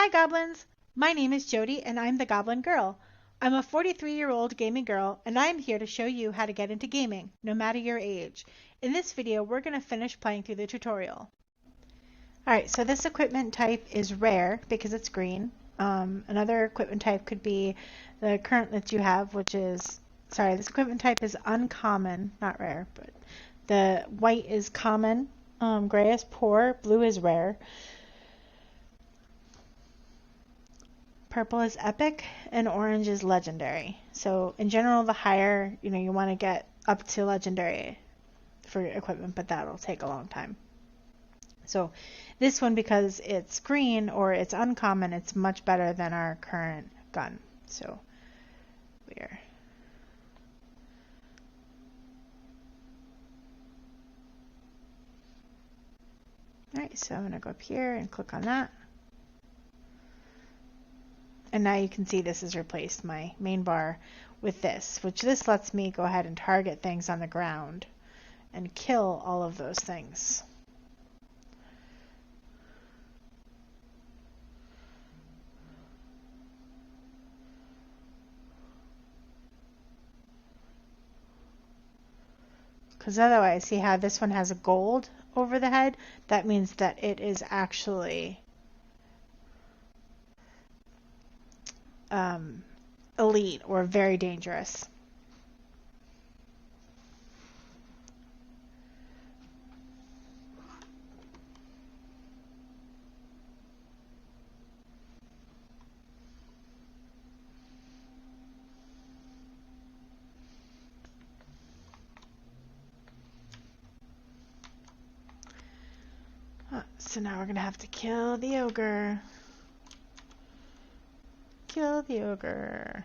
Hi Goblins! My name is Jody and I'm the Goblin Girl. I'm a 43-year-old gaming girl and I'm here to show you how to get into gaming, no matter your age. In this video, we're going to finish playing through the tutorial. Alright, so this equipment type is rare because it's green. Another equipment type could be the current that you have, which is, this equipment type is uncommon, not rare, but the white is common, gray is poor, blue is rare. Purple is epic and orange is legendary. So in general, the higher, you want to get up to legendary for your equipment, but that'll take a long time. So this one, because it's green or it's uncommon, it's much better than our current gun. So we're alright, so I'm going to go up here and click on that. And now you can see this has replaced my main bar with this, which this lets me go ahead and target things on the ground and kill all of those things. Because otherwise, see how this one has a gold over the head? That means that it is actually elite or very dangerous. So now we're going to have to kill the ogre. Kill the ogre.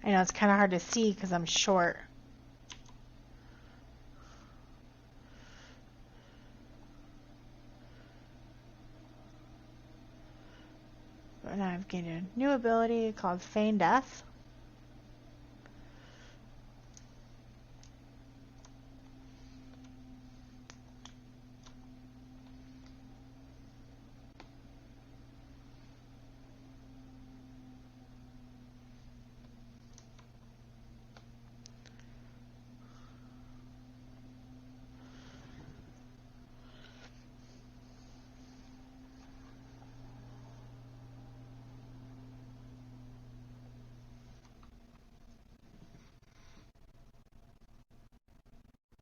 I know it's kind of hard to see because I'm short. But now I've gained a new ability called Feign Death.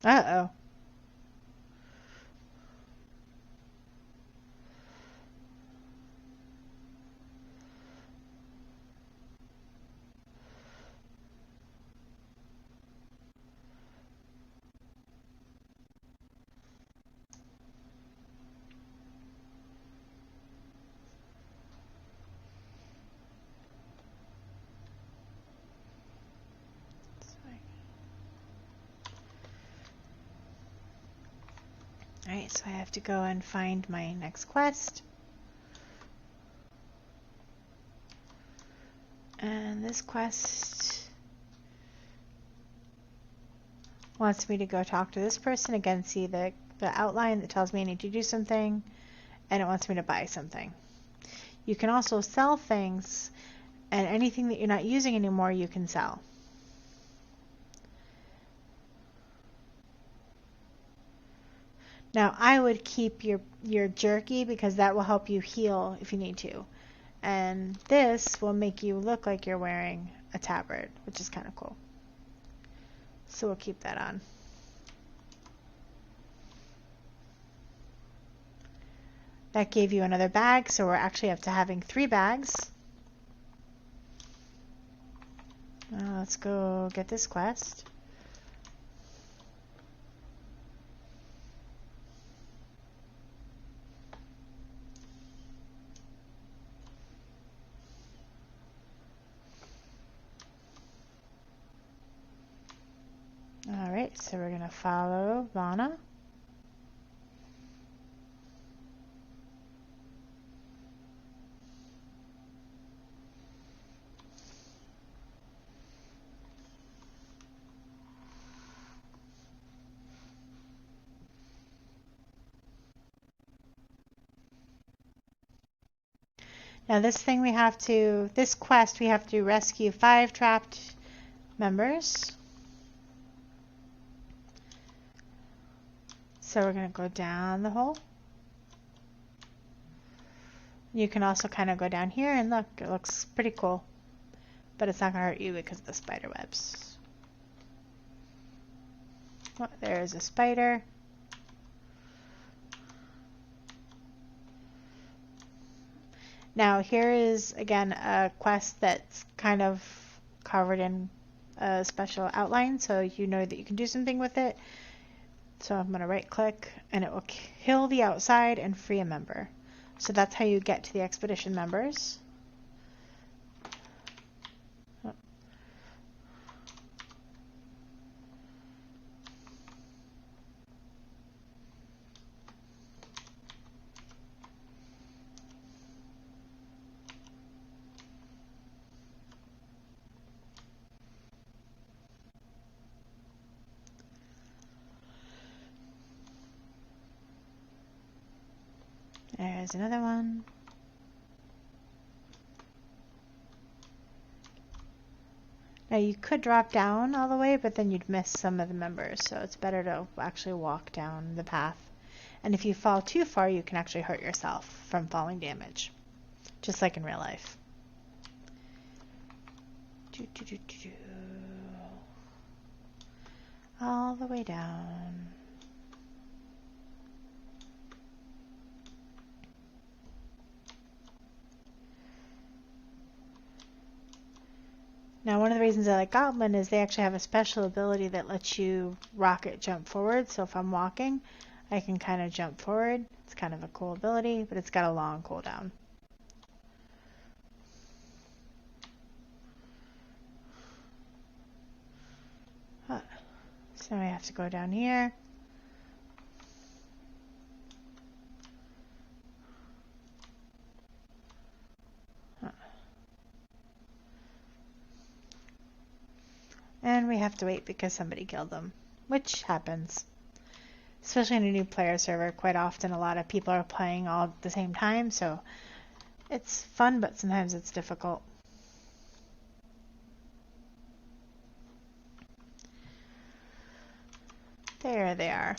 Uh-oh. Alright, so I have to go and find my next quest. And this quest wants me to go talk to this person. Again, see the outline that tells me I need to do something, and it wants me to buy something. You can also sell things, and anything that you're not using anymore you can sell. Now I would keep your jerky because that will help you heal if you need to. And this will make you look like you're wearing a tabard, which is kind of cool. So we'll keep that on. That gave you another bag, so we're actually up to having 3 bags. Let's go get this quest. Alright, so we're going to follow Lana. Now this quest we have to rescue 5 trapped members. So we're going to go down the hole. You can also kind of go down here and look, it looks pretty cool. But it's not going to hurt you because of the spider webs. Oh, there's a spider. Now here is again a quest that's kind of covered in a special outline, so you know that you can do something with it. So I'm going to right click and it will kill the outside and free a member. So that's how you get to the expedition members. Oh. There's another one. Now you could drop down all the way, but then you'd miss some of the members, so it's better to actually walk down the path. And if you fall too far, you can actually hurt yourself from falling damage, just like in real life. All the way down. Now one of the reasons I like Goblin is they actually have a special ability that lets you rocket jump forward. So if I'm walking, I can kind of jump forward. It's kind of a cool ability, but it's got a long cooldown. So now I have to go down here. And we have to wait because somebody killed them, which happens. Especially in a new player server, quite often a lot of people are playing all at the same time, so it's fun, but sometimes it's difficult. There they are.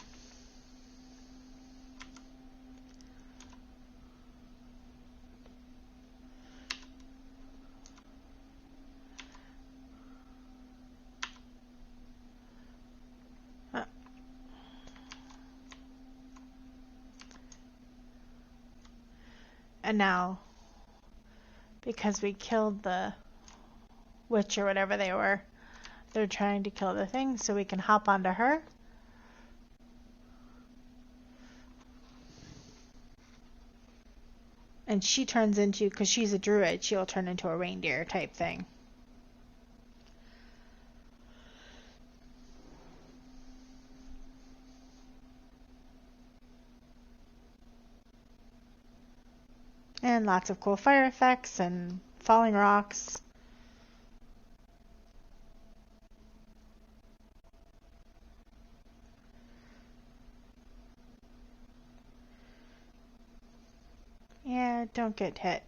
And now, because we killed the witch or whatever they were, they're trying to kill the thing, so we can hop onto her. And she turns into, because she's a druid, she'll turn into a reindeer type thing. And lots of cool fire effects and falling rocks. Yeah, don't get hit.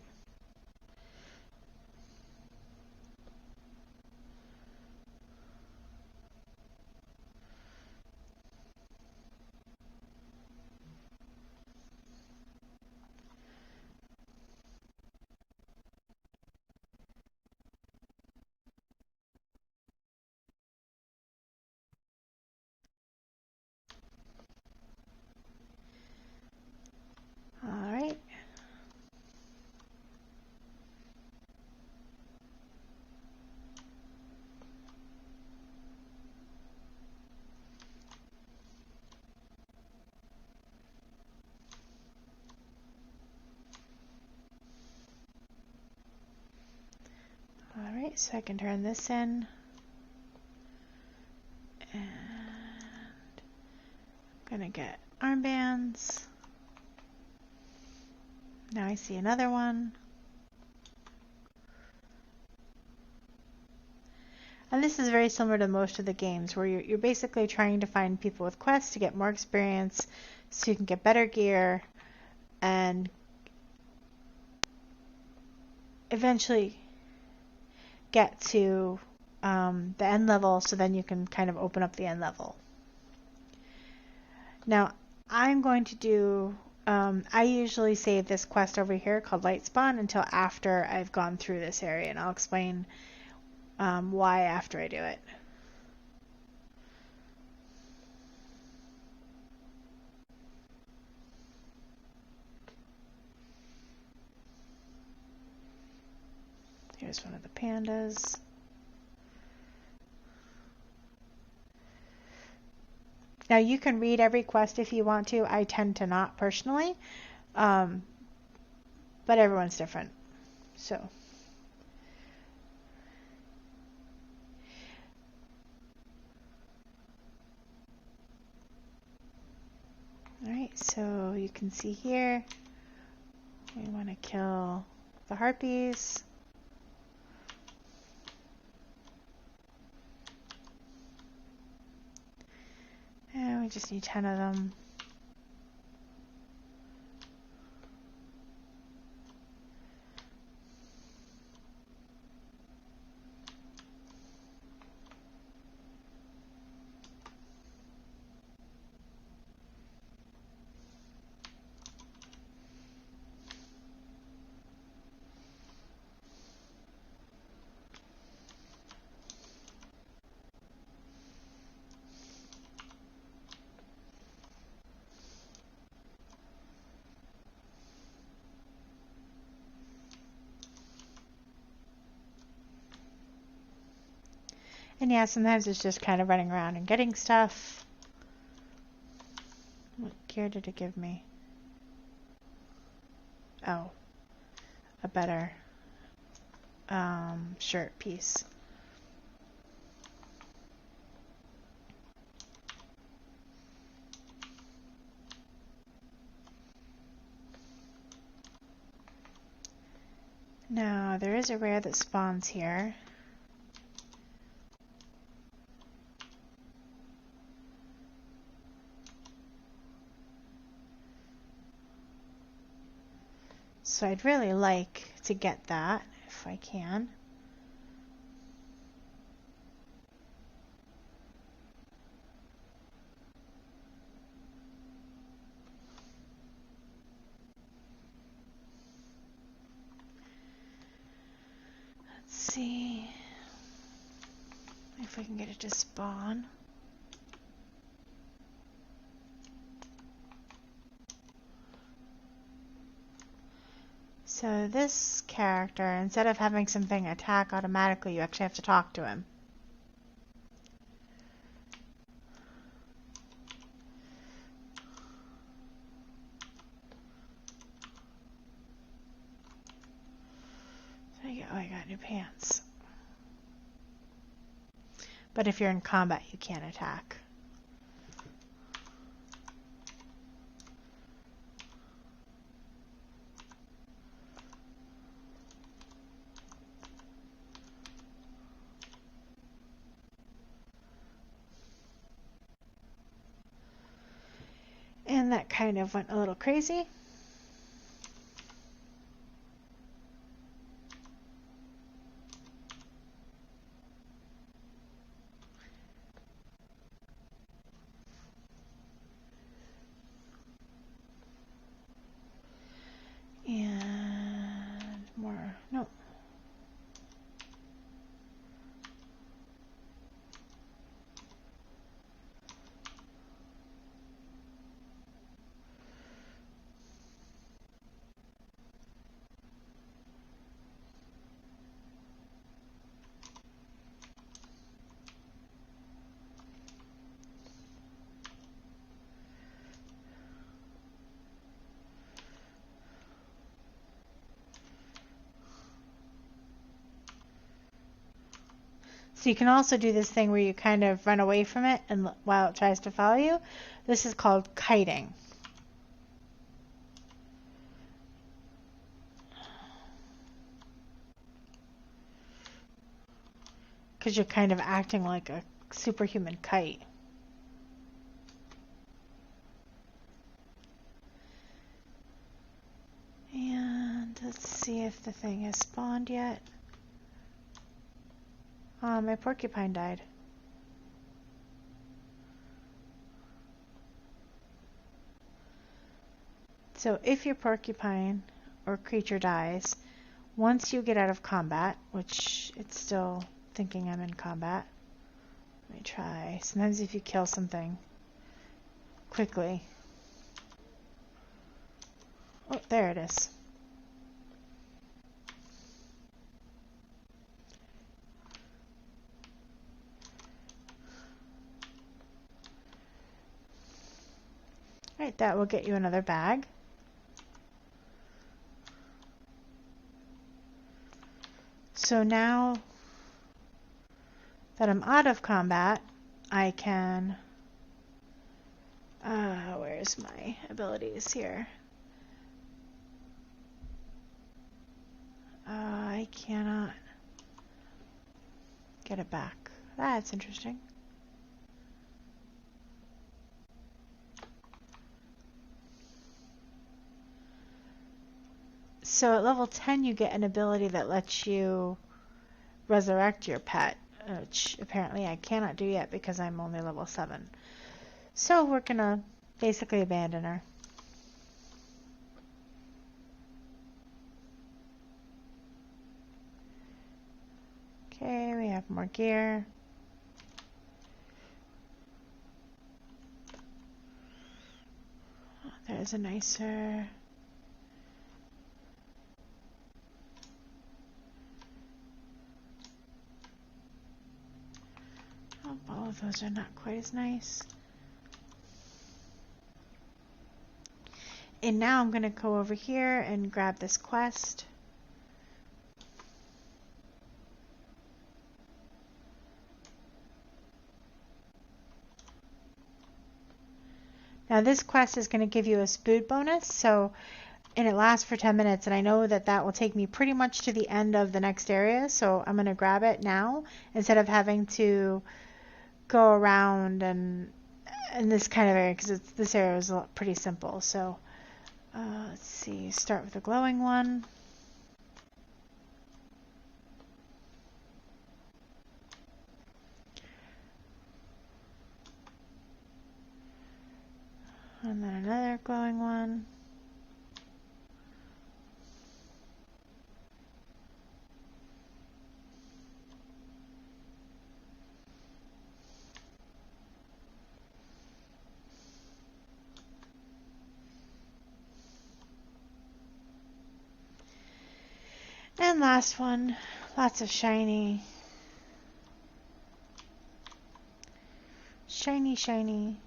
Alright. Alright, so I can turn this in. And I'm gonna get armbands. Now I see another one. And this is very similar to most of the games where you're basically trying to find people with quests to get more experience so you can get better gear and eventually get to the end level, so then you can kind of open up the end level. Now, I'm going to do, I usually save this quest over here called Light Spawn until after I've gone through this area, and I'll explain why after I do it. Here's one of the pandas. Now you can read every quest if you want to. I tend to not personally, but everyone's different. So. Alright, so you can see here, we want to kill the harpies. And we just need 10 of them. And yeah, sometimes it's just kind of running around and getting stuff. What gear did it give me? Oh, a better shirt piece. Now, there is a rare that spawns here. So I'd really like to get that if I can. Let's see if I can get it to spawn. So this character, instead of having something attack automatically, you actually have to talk to him. So I got new pants. But if you're in combat, you can't attack. And that kind of went a little crazy. And more, no. So you can also do this thing where you kind of run away from it and while it tries to follow you. This is called kiting. Because you're kind of acting like a superhuman kite. And let's see if the thing has spawned yet. Oh, my porcupine died. So if your porcupine or creature dies, once you get out of combat, which it's still thinking I'm in combat, let me try. Sometimes if you kill something quickly. Oh, there it is. Alright, that will get you another bag. So now that I'm out of combat, I can, where's my abilities here? I cannot get it back. That's interesting. So at level 10 you get an ability that lets you resurrect your pet, which apparently I cannot do yet because I'm only level 7. So we're gonna basically abandon her. Okay, we have more gear. Oh, there's a nicer... Oh, all of those are not quite as nice. And now I'm going to go over here and grab this quest. Now this quest is going to give you a spood bonus, and it lasts for 10 minutes, and I know that that will take me pretty much to the end of the next area, so I'm going to grab it now instead of having to go around and in this kind of area, because this area is pretty simple. So let's see, start with the glowing one. And then another glowing one. And last one, lots of shiny. Shiny, shiny.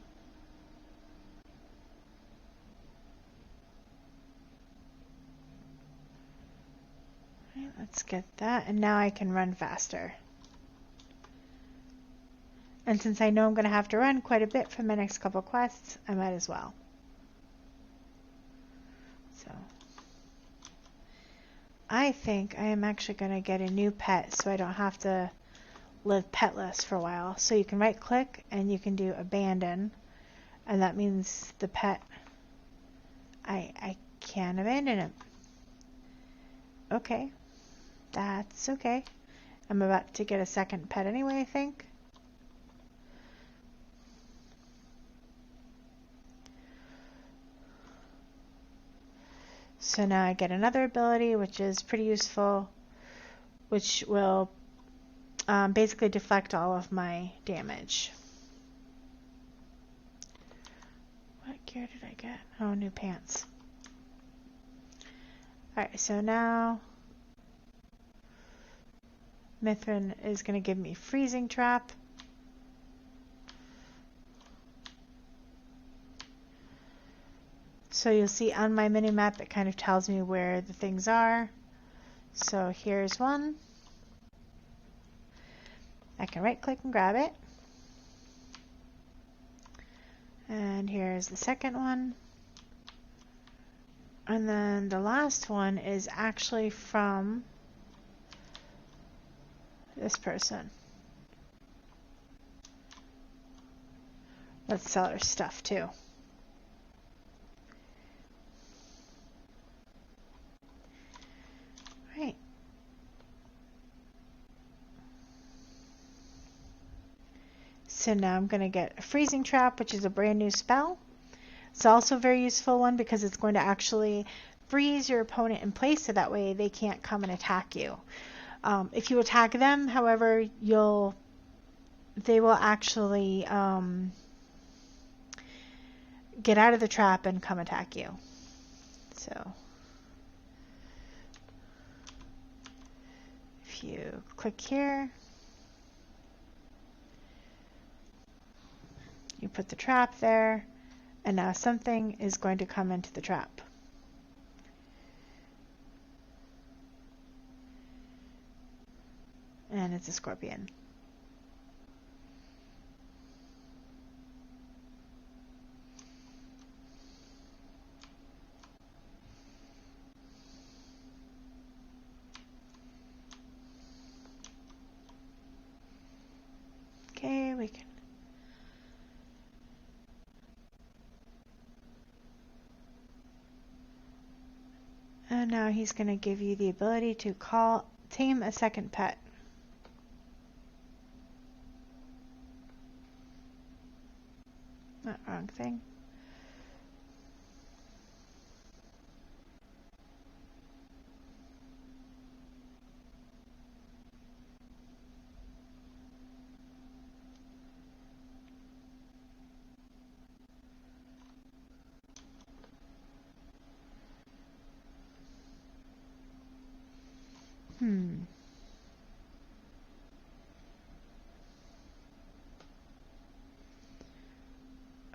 Right, let's get that, and now I can run faster. And since I know I'm going to have to run quite a bit for my next couple quests, I might as well. So I think I am actually going to get a new pet so I don't have to live petless for a while. So you can right click and you can do abandon, and that means the pet, I can't abandon him. Okay, that's okay. I'm about to get a second pet anyway, I think. So now I get another ability, which is pretty useful, which will basically deflect all of my damage. What gear did I get? Oh, new pants. Alright, so now Mithrin is going to give me freezing trap. So you'll see on my mini-map it kind of tells me where the things are. So here's one. I can right click and grab it. And here's the second one. And then the last one is actually from this person. Let's sell her stuff too. So now I'm going to get a freezing trap, which is a brand new spell. It's also a very useful one because it's going to actually freeze your opponent in place so that way they can't come and attack you. If you attack them, however, they will actually get out of the trap and come attack you. So if you click here, you put the trap there, and now something is going to come into the trap. And it's a scorpion. Okay, we can. And now he's going to give you the ability to tame a second pet. Not wrong thing.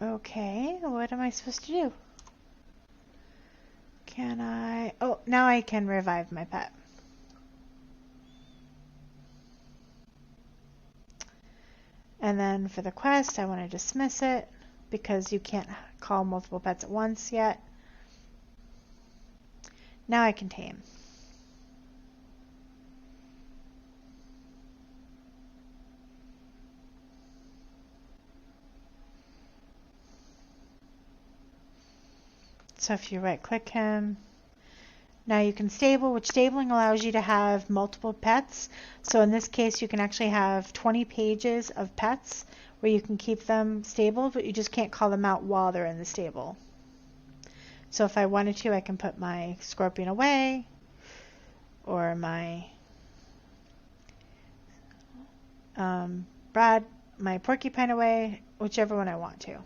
Okay, what am I supposed to do? Can I... Oh, now I can revive my pet. And then for the quest, I want to dismiss it because you can't call multiple pets at once yet. Now I can tame. So if you right click him, now you can stable, which stabling allows you to have multiple pets. So in this case, you can actually have 20 pages of pets where you can keep them stable, but you just can't call them out while they're in the stable. So if I wanted to, I can put my scorpion away or my my porcupine away, whichever one I want to.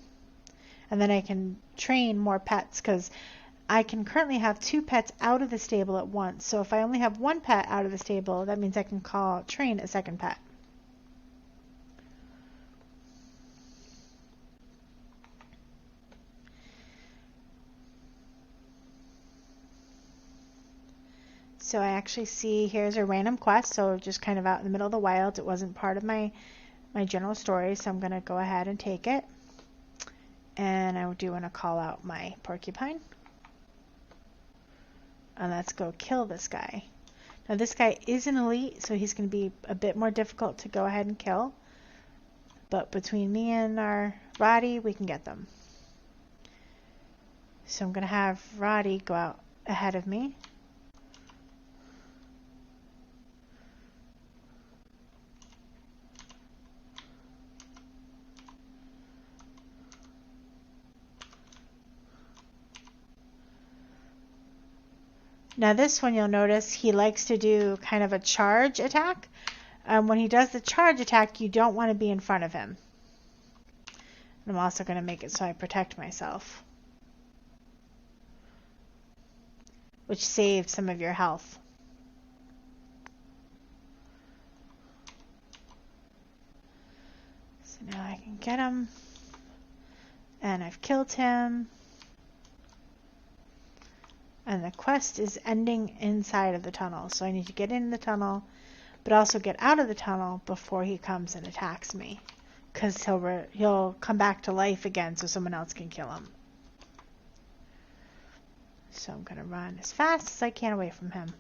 And then I can train more pets because I can currently have 2 pets out of the stable at once. So if I only have 1 pet out of the stable, that means I can train a second pet. So I actually see here's a random quest, so just kind of out in the middle of the wild. It wasn't part of my general story, so I'm going to go ahead and take it. And I do want to call out my porcupine. And let's go kill this guy. Now this guy is an elite, so he's going to be a bit more difficult to go ahead and kill. But between me and our Roddy, we can get them. So I'm going to have Roddy go out ahead of me. Now this one you'll notice he likes to do kind of a charge attack. When he does the charge attack, you don't want to be in front of him. And I'm also going to make it so I protect myself, which saves some of your health. So now I can get him. And I've killed him. And the quest is ending inside of the tunnel. So I need to get in the tunnel, but also get out of the tunnel before he comes and attacks me. Because he'll come back to life again so someone else can kill him. So I'm going to run as fast as I can away from him.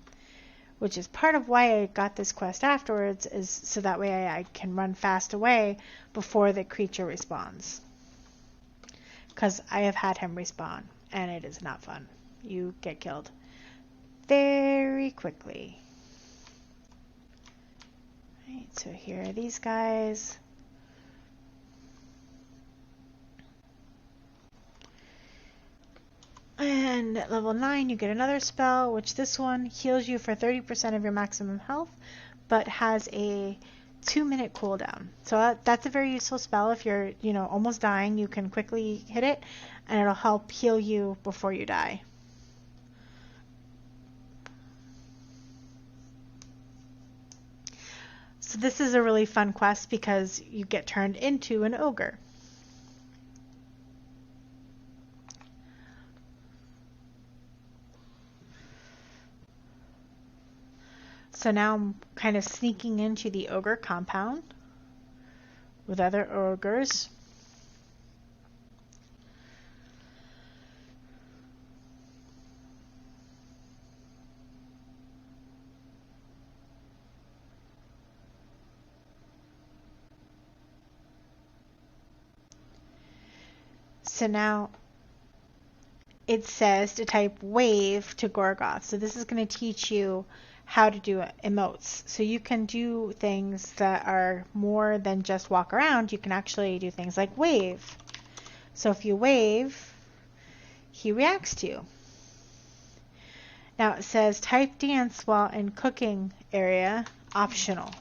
Which is part of why I got this quest afterwards, is so that way I can run fast away before the creature respawns. Because I have had him respawn, and it is not fun. You get killed very quickly. Right, so here are these guys. And at level 9 you get another spell, which this one heals you for 30% of your maximum health, but has a 2-minute cooldown. So that's a very useful spell. If you're, almost dying, you can quickly hit it, and it'll help heal you before you die. So this is a really fun quest because you get turned into an ogre. So now I'm kind of sneaking into the ogre compound with other ogres. So now it says to type wave to Gorgoth. So this is going to teach you how to do emotes. So you can do things that are more than just walk around. You can actually do things like wave. So if you wave, he reacts to you. Now it says type dance while in cooking area, optional.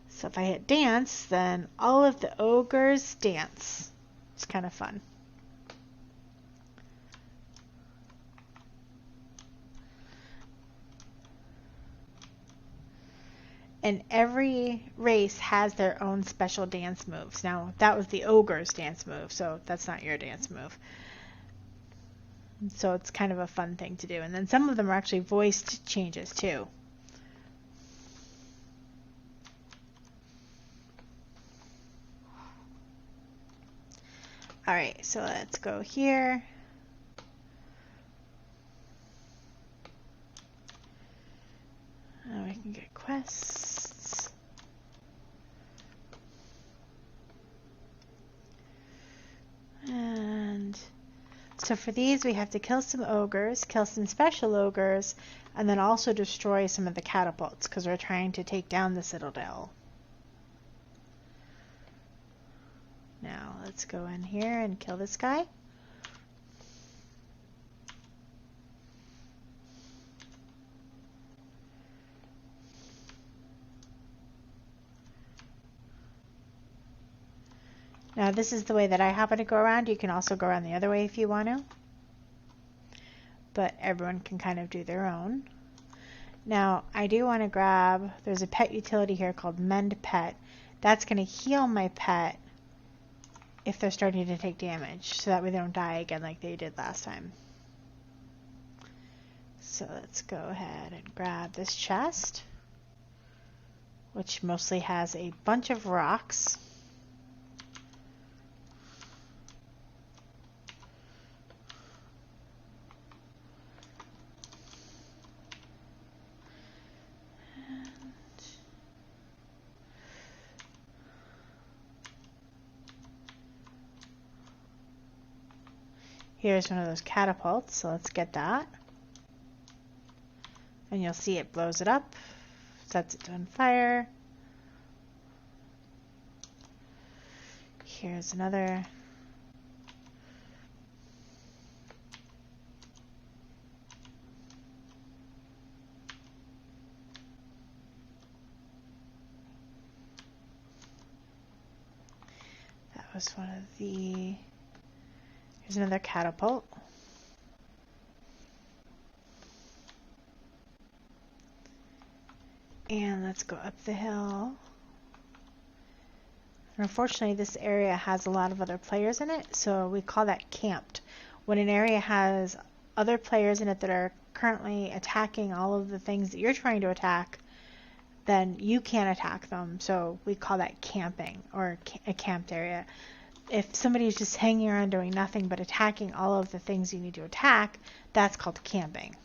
So if I hit dance, then all of the ogres dance. It's kind of fun. And every race has their own special dance moves. Now, that was the ogre's dance move, so that's not your dance move. So it's kind of a fun thing to do. And then some of them are actually voiced changes too. All right, so let's go here. We can get quests. And so for these, we have to kill some ogres, kill some special ogres, and then also destroy some of the catapults because we're trying to take down the citadel. Now let's go in here and kill this guy. Now this is the way that I happen to go around. You can also go around the other way if you want to. But everyone can kind of do their own. Now I do want to grab, there's a pet utility here called Mend Pet. That's going to heal my pet if they're starting to take damage, so that way they don't die again like they did last time. So let's go ahead and grab this chest, which mostly has a bunch of rocks. Here's one of those catapults, so let's get that. And you'll see it blows it up, sets it on fire. Here's another. That was one of the. Here's another catapult. And let's go up the hill. And unfortunately, this area has a lot of other players in it, so we call that camped. When an area has other players in it that are currently attacking all of the things that you're trying to attack, then you can't attack them. So we call that camping, or a camped area. If somebody's just hanging around doing nothing but attacking all of the things you need to attack, that's called camping.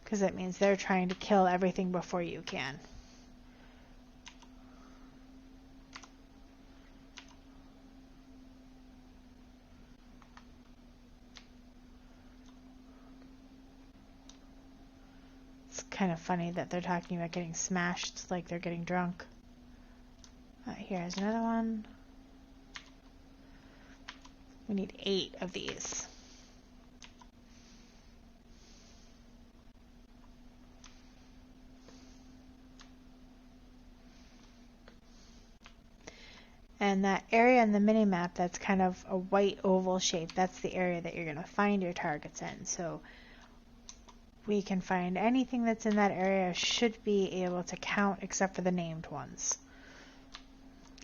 Because that means they're trying to kill everything before you can. kind of funny that they're talking about getting smashed like they're getting drunk. Here's another one. We need 8 of these. And that area in the mini-map that's kind of a white oval shape, that's the area that you're going to find your targets in. So we can find anything that's in that area, should be able to count except for the named ones.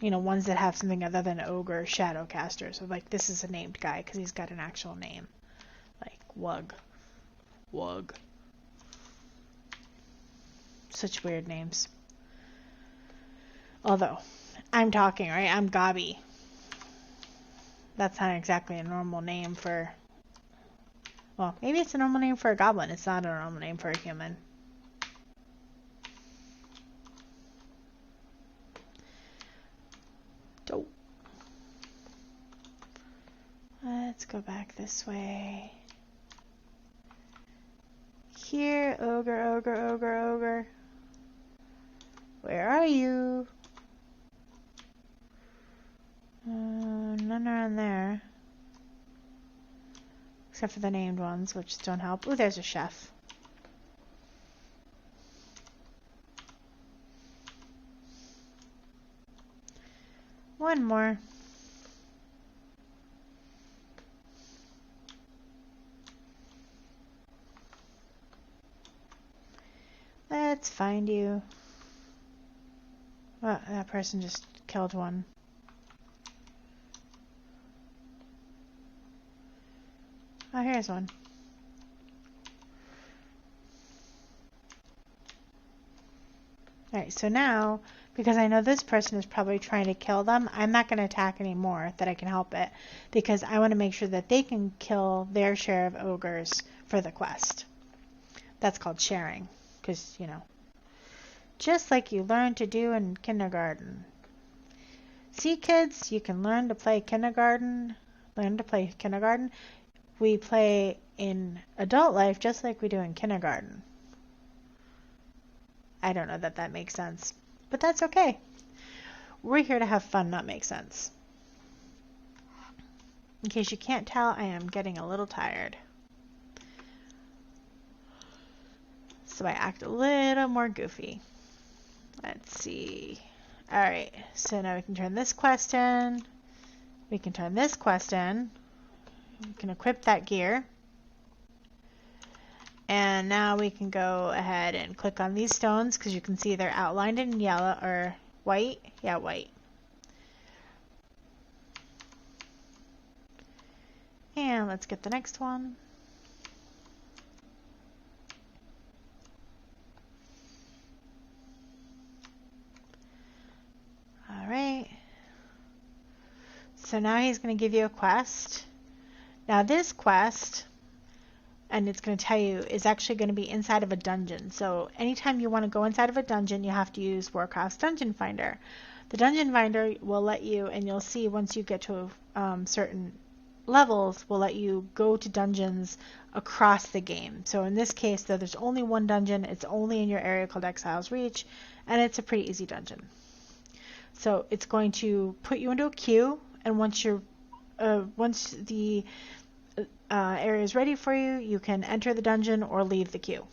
You know, ones that have something other than ogre or shadowcaster. So like this is a named guy because he's got an actual name. Like Wug. Wug. Such weird names. Although, I'm talking, right? I'm Gobby. That's not exactly a normal name for... Well, maybe it's a normal name for a goblin. It's not a normal name for a human. Dope. Let's go back this way. Here, ogre, ogre, ogre, ogre. Where are you? None around there. Except for the named ones, which don't help. Ooh, there's a chef. One more. Let's find you. Oh, that person just killed one. Oh, here's one. Alright, so now, because I know this person is probably trying to kill them, I'm not going to attack anymore that I can help it, because I want to make sure that they can kill their share of ogres for the quest. That's called sharing, because, you know, just like you learn to do in kindergarten. See, kids, you can learn to play kindergarten. We play in adult life just like we do in kindergarten. I don't know that that makes sense, but that's okay. We're here to have fun, not make sense. In case you can't tell, I am getting a little tired. So I act a little more goofy. Let's see. Alright, so now we can turn this quest in. We can turn this quest in. We can equip that gear. And now we can go ahead and click on these stones because you can see they're outlined in yellow or white. Yeah, white. And let's get the next one. Alright. So now he's going to give you a quest. Now this quest, and it's going to tell you, is actually going to be inside of a dungeon. So anytime you want to go inside of a dungeon, you have to use Warcraft's Dungeon Finder. The Dungeon Finder will let you, and you'll see once you get to certain levels, will let you go to dungeons across the game. So in this case, though, there's only one dungeon. It's only in your area called Exile's Reach, and it's a pretty easy dungeon. So it's going to put you into a queue, and once the area is ready for you, you can enter the dungeon or leave the queue.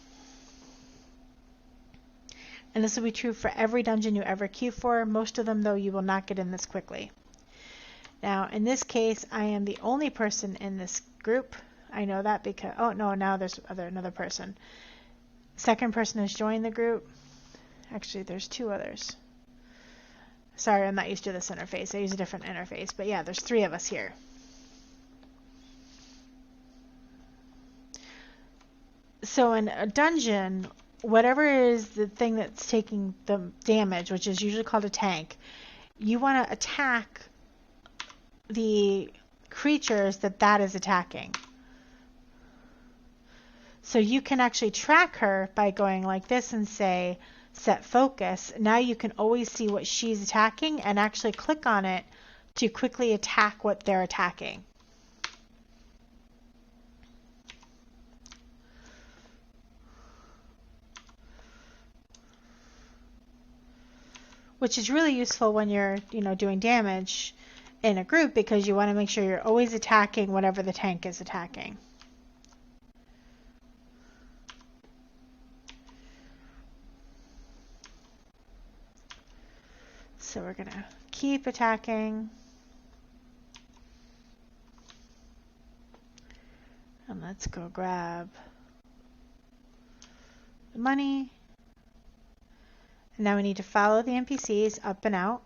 And this will be true for every dungeon you ever queue for. Most of them, though, you will not get in this quickly. Now, in this case, I am the only person in this group. I know that because... Oh, no, now there's another person. Second person has joined the group. Actually, there's 2 others. Sorry, I'm not used to this interface. I use a different interface. But yeah, there's 3 of us here. So in a dungeon, whatever is the thing that's taking the damage, which is usually called a tank, you want to attack the creatures that is attacking. So you can actually track her by going like this and say, set focus. Now you can always see what she's attacking and actually click on it to quickly attack what they're attacking. which is really useful when you're, doing damage in a group, because you want to make sure you're always attacking whatever the tank is attacking. So we're gonna keep attacking. And let's go grab the money. And now we need to follow the NPCs up and out.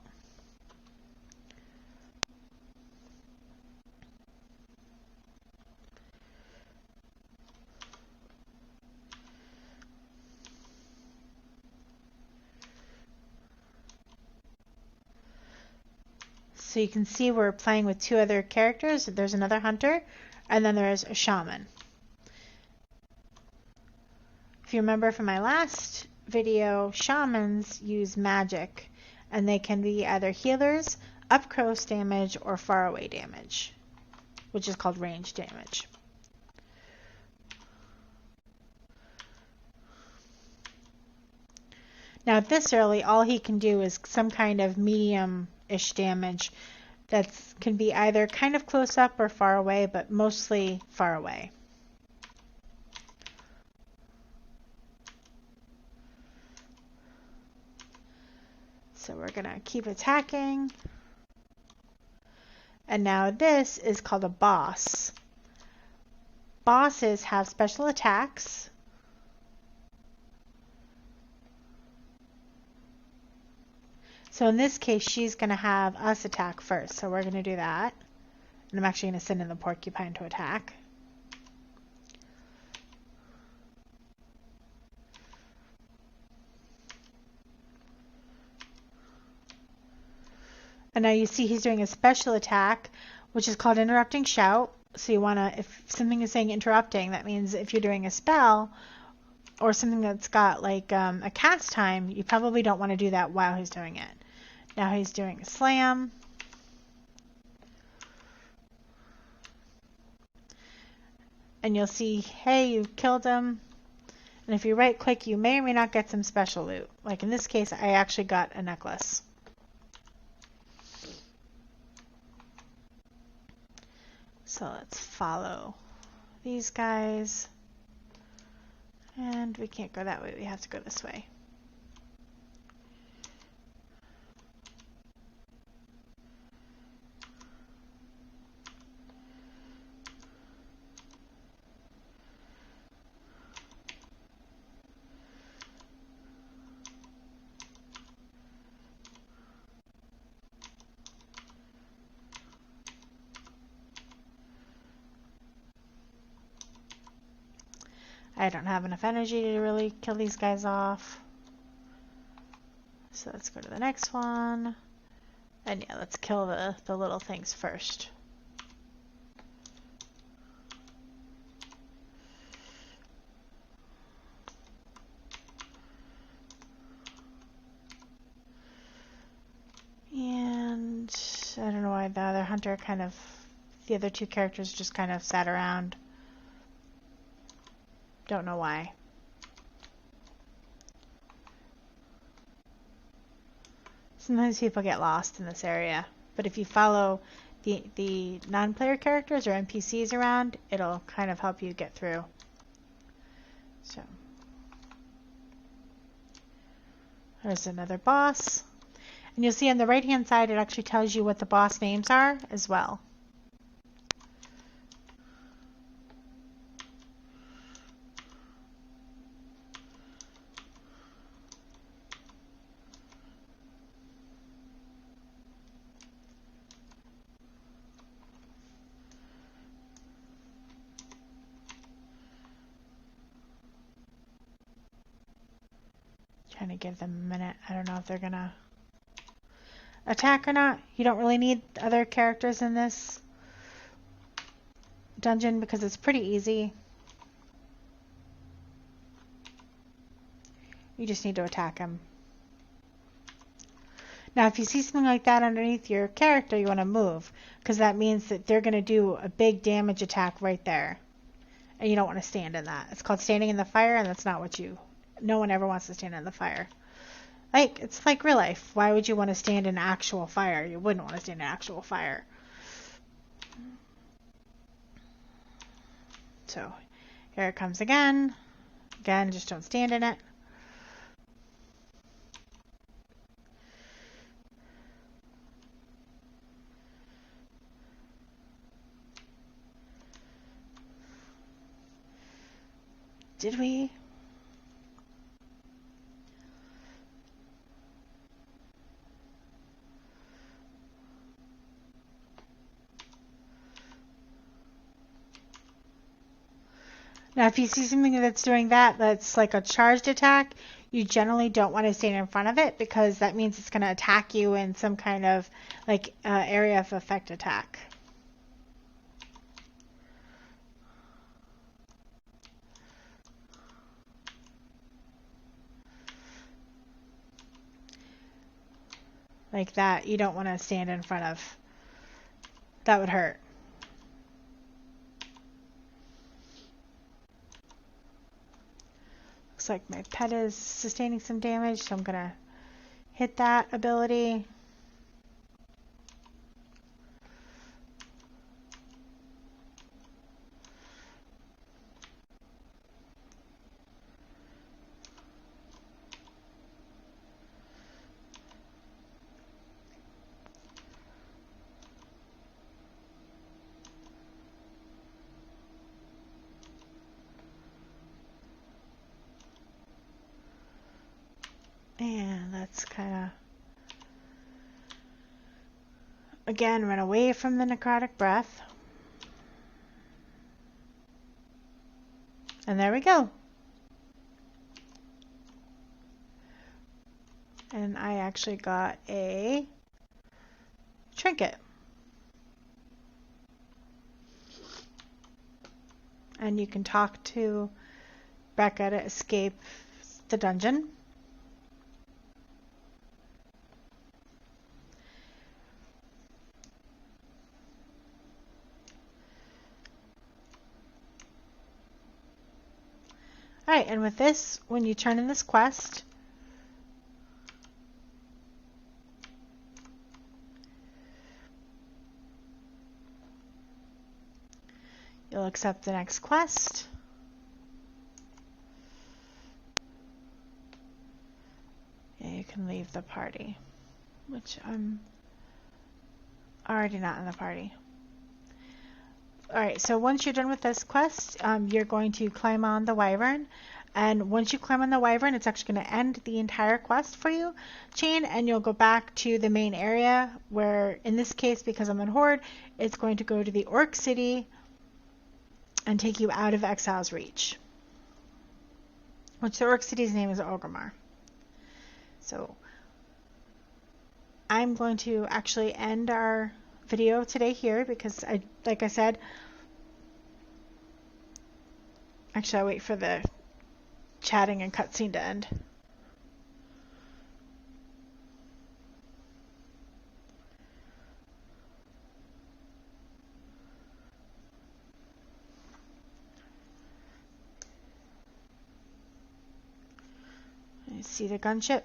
So you can see we're playing with two other characters. There's another hunter, and then there's a shaman. If you remember from my last video, shamans use magic, and they can be either healers, up close damage, or far away damage, which is called range damage. Now at this early, all he can do is some kind of medium-ish damage that can be either kind of close up or far away, but mostly far away. So we're gonna keep attacking. And now this is called a boss. Bosses have special attacks. So in this case, she's going to have us attack first. So we're going to do that. And I'm actually going to send in the porcupine to attack. And now you see he's doing a special attack, which is called Interrupting Shout. So you want to, if something is saying interrupting, that means if you're doing a spell or something that's got like a cast time, you probably don't want to do that while he's doing it. Now he's doing a slam. And you'll see, hey, you killed him. And if you right click, you may or may not get some special loot. Like in this case, I actually got a necklace. So let's follow these guys. And we can't go that way, we have to go this way. I don't have enough energy to really kill these guys off. So let's go to the next one. And yeah, let's kill the little things first. And I don't know why the other hunter the other two characters just kind of sat around. Don't know why. Sometimes people get lost in this area, but if you follow the non-player characters or NPCs around, it'll kind of help you get through. So there's another boss. And you'll see on the right-hand side, it actually tells you what the boss names are as well. Trying to give them a minute. I don't know if they're gonna attack or not. You don't really need other characters in this dungeon because it's pretty easy. You just need to attack them. Now if you see something like that underneath your character, you want to move, because that means that they're going to do a big damage attack right there. And you don't want to stand in that. It's called standing in the fire, and that's not what no one ever wants to stand in the fire. Like, it's like real life. Why would you want to stand in actual fire? You wouldn't want to stand in actual fire. So here it comes again. Again, just don't stand in it. Did we? Now, if you see something that's doing that, that's like a charged attack, you generally don't want to stand in front of it because that means it's going to attack you in some kind of like area of effect attack. Like that, you don't want to stand in front of. That would hurt. Looks like my pet is sustaining some damage, so I'm gonna hit that ability. And let's kind of, again, run away from the necrotic breath. And there we go. And I actually got a trinket. And you can talk to Becca to escape the dungeon. Alright, and with this, when you turn in this quest, you'll accept the next quest. Yeah, you can leave the party, which I'm already not in the party. Alright, so once you're done with this quest, you're going to climb on the wyvern, and once you climb on the wyvern, it's actually going to end the entire quest for you chain, and you'll go back to the main area where, in this case, because I'm in Horde, it's going to go to the Orc City and take you out of Exile's reach, which the Orc City's name is Orgrimmar. So I'm going to actually end our video today here because like I said, actually I'll wait for the chatting and cutscene to end. I see the gunship.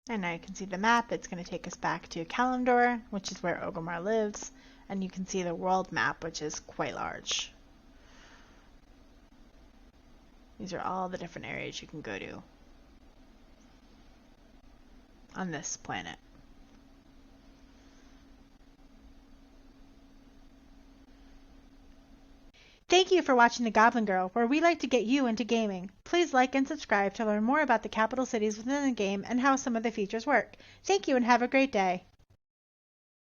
And now you can see the map. It's going to take us back to Kalimdor, which is where Orgrimmar lives. And you can see the world map, which is quite large. These are all the different areas you can go to on this planet. Thank you for watching The Goblin Girl, where we like to get you into gaming. Please like and subscribe to learn more about the capital cities within the game and how some of the features work. Thank you and have a great day.